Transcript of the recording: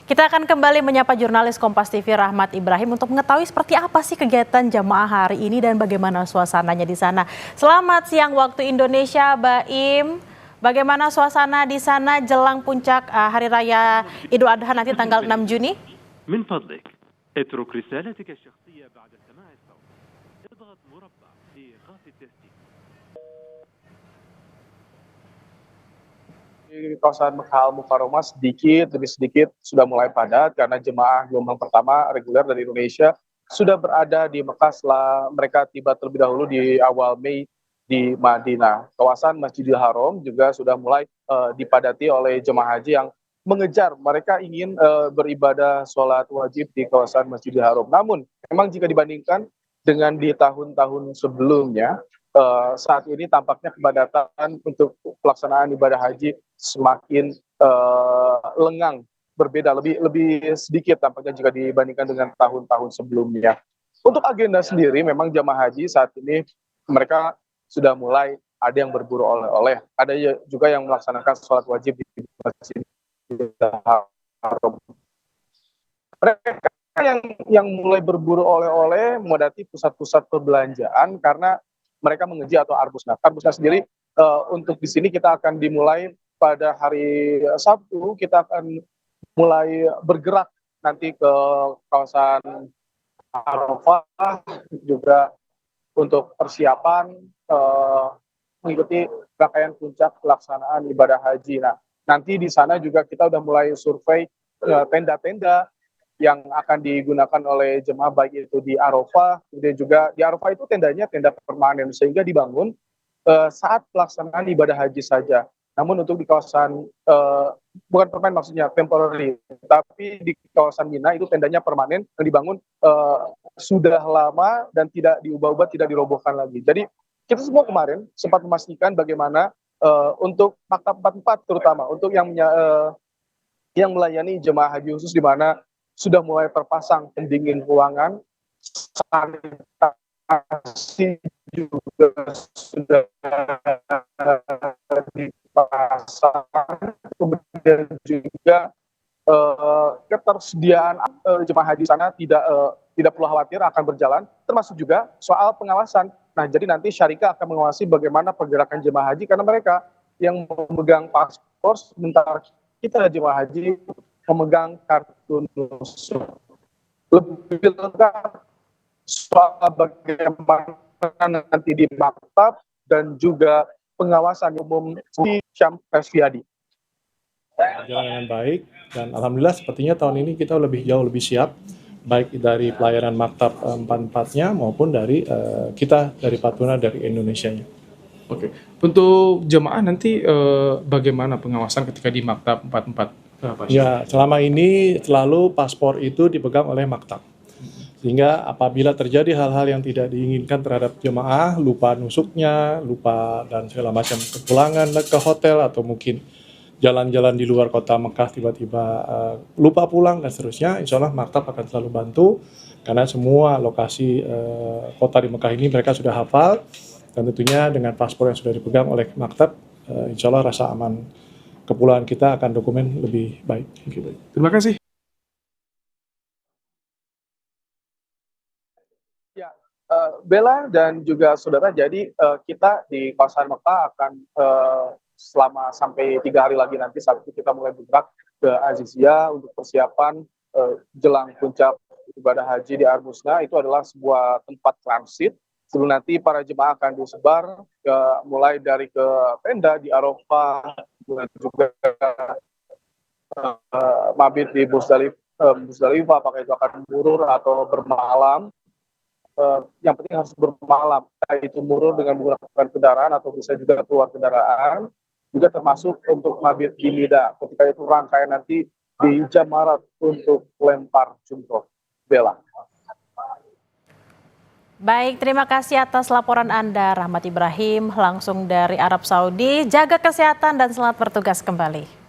Kita akan kembali menyapa jurnalis Kompas TV Rahmat Ibrahim untuk mengetahui seperti apa sih kegiatan jamaah hari ini dan bagaimana suasananya di sana. Selamat siang waktu Indonesia, Baim. Bagaimana suasana di sana jelang puncak Hari Raya Idul Adha nanti tanggal 6 Juni? من فضلك اترك رسالتك الشخصية بعد سماع الصوت. اضغط مربع لإيقاف التسجيل. Di kawasan Mekah Al-Mukarramah demi sedikit sudah mulai padat karena jemaah gelombang pertama reguler dari Indonesia sudah berada di Mekah setelah mereka tiba terlebih dahulu di awal Mei di Madinah. Kawasan Masjidil Haram juga sudah mulai dipadati oleh jemaah haji yang mengejar mereka ingin beribadah sholat wajib di kawasan Masjidil Haram. Namun memang jika dibandingkan dengan di tahun-tahun sebelumnya, saat ini tampaknya kepadatan untuk pelaksanaan ibadah haji semakin lengang, berbeda lebih sedikit tampaknya jika dibandingkan dengan tahun-tahun sebelumnya. Untuk agenda sendiri memang jamaah haji saat ini mereka sudah mulai ada yang berburu oleh-oleh, ada juga yang melaksanakan sholat wajib di Masjidil Haram. Mereka yang mulai berburu oleh-oleh memadati pusat-pusat perbelanjaan karena mereka mengejar atau Arbusna. Arbusna sendiri untuk di sini kita akan dimulai pada hari Sabtu, kita akan mulai bergerak nanti ke kawasan Arafah juga untuk persiapan mengikuti rangkaian puncak pelaksanaan ibadah haji. Nah, nanti di sana juga kita udah mulai survei tenda-tenda yang akan digunakan oleh jemaah baik itu di Arafah, kemudian juga di Arafah itu tendanya tenda permanen sehingga dibangun saat pelaksanaan ibadah haji saja. Namun untuk di kawasan bukan permanen maksudnya temporary, tapi di kawasan Mina itu tendanya permanen yang dibangun sudah lama dan tidak diubah-ubah, tidak dirobohkan lagi. Jadi kita semua kemarin sempat memastikan bagaimana untuk maktab 44 terutama untuk yang melayani jemaah haji khusus di mana sudah mulai terpasang pendingin ruangan, sanitasi juga sudah dipasang, kemudian juga ketersediaan jemaah haji sana tidak perlu khawatir akan berjalan, termasuk juga soal pengawasan. Nah, jadi nanti syarikah akan mengawasi bagaimana pergerakan jemaah haji karena mereka yang memegang paspor, sementara kita jemaah haji memegang kartu nusuk. Lebih lengkap soal bagaimana nanti di maktab dan juga pengawasan umum di Syam Resviadi. Berjalan dengan baik dan alhamdulillah sepertinya tahun ini kita jauh lebih siap baik dari pelayanan maktab 44-nya maupun dari kita dari Patuna dari Indonesianya. Oke, untuk jemaah nanti bagaimana pengawasan ketika di maktab 44? Ya, selama ini selalu paspor itu dipegang oleh maktab. Sehingga apabila terjadi hal-hal yang tidak diinginkan terhadap jemaah, lupa nusuknya, lupa dan segala macam kepulangan ke hotel atau mungkin jalan-jalan di luar kota Mekah tiba-tiba lupa pulang dan seterusnya, insya Allah maktab akan selalu bantu karena semua lokasi kota di Mekah ini mereka sudah hafal dan tentunya dengan paspor yang sudah dipegang oleh maktab, insya Allah rasa aman kepulangan kita akan dokumen lebih baik. Terima kasih. Ya, Bella dan juga saudara, jadi kita di kawasan Mekah akan selama sampai 3 hari lagi nanti Sabtu kita mulai bergerak ke Azizia untuk persiapan jelang puncak ibadah haji di Arbusna. Itu adalah sebuah tempat transit sebelum nanti para jemaah akan disebar mulai dari ke tenda di Arafah dan juga mabit di Musdalifah, apakah itu akan murur atau bermalam. Yang penting harus bermalam, itu murur dengan menggunakan kendaraan atau bisa juga keluar kendaraan, juga termasuk untuk mabit di Mida. Ketika itu rangkaian nanti di Jamarat untuk lempar jumroh. Bella. Baik, terima kasih atas laporan Anda Rahmat Ibrahim langsung dari Arab Saudi. Jaga kesehatan dan selamat bertugas kembali.